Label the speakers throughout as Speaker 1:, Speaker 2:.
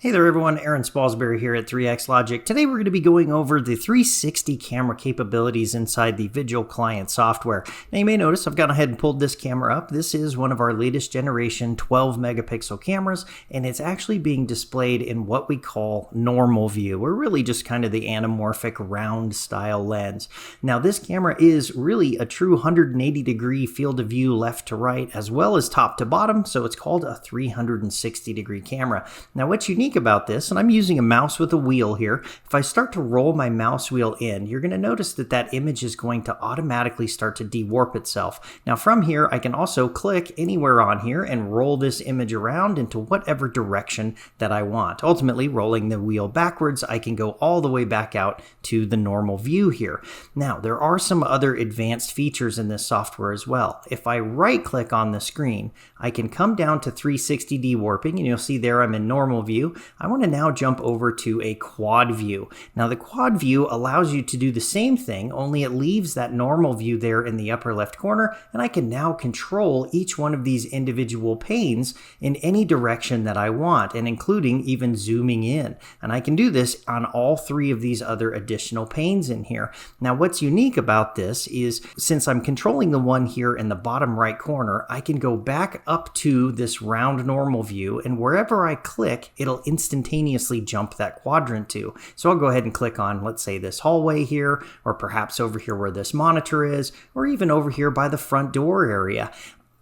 Speaker 1: Hey there everyone, Aaron Spalsbury here at 3xLOGIC. Today we're going to be going over the 360 camera capabilities inside the Visual Client software. Now you may notice I've gone ahead and pulled this camera up. This is one of our latest generation 12 megapixel cameras, and it's actually being displayed in what we call normal view, or really just kind of the anamorphic round style lens. Now this camera is really a true 180 degree field of view left to right as well as top to bottom, so it's called a 360 degree camera. Now what's unique about this, and I'm using a mouse with a wheel here, if I start to roll my mouse wheel in, you're going to notice that that image is going to automatically start to dewarp itself. Now from here, I can also click anywhere on here and roll this image around into whatever direction that I want. Ultimately, rolling the wheel backwards, I can go all the way back out to the normal view here. Now, there are some other advanced features in this software as well. If I right click on the screen, I can come down to 360 dewarping, and you'll see there I'm in normal view. I want to now jump over to a quad view. Now the quad view allows you to do the same thing, only it leaves that normal view there in the upper left corner, and I can now control each one of these individual panes in any direction that I want, and including even zooming in. And I can do this on all three of these other additional panes in here. Now what's unique about this is, since I'm controlling the one here in the bottom right corner, I can go back up to this round normal view, and wherever I click, it'll instantaneously jump that quadrant to. So I'll go ahead and click on, let's say, this hallway here, or perhaps over here where this monitor is, or even over here by the front door area.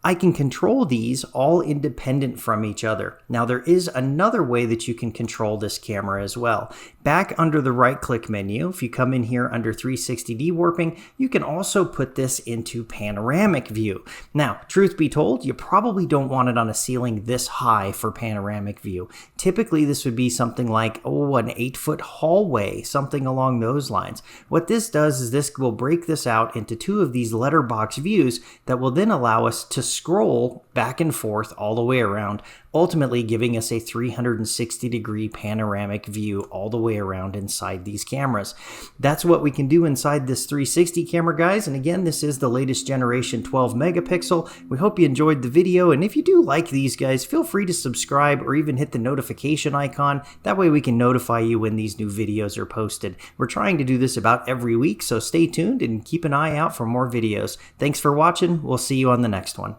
Speaker 1: I can control these all independent from each other. Now there is another way that you can control this camera as well. Back under the right click menu, if you come in here under 360 dewarping, you can also put this into panoramic view. Now, truth be told, you probably don't want it on a ceiling this high for panoramic view. Typically this would be something like, an 8-foot hallway, something along those lines. What this does is this will break this out into two of these letterbox views that will then allow us to scroll back and forth all the way around, ultimately giving us a 360 degree panoramic view all the way around inside these cameras. That's what we can do inside this 360 camera, guys. And again, this is the latest generation 12 megapixel. We hope you enjoyed the video, and if you do like these guys, feel free to subscribe or even hit the notification icon. That way we can notify you when these new videos are posted. We're trying to do this about every week, so stay tuned and keep an eye out for more videos. Thanks for watching. We'll see you on the next one.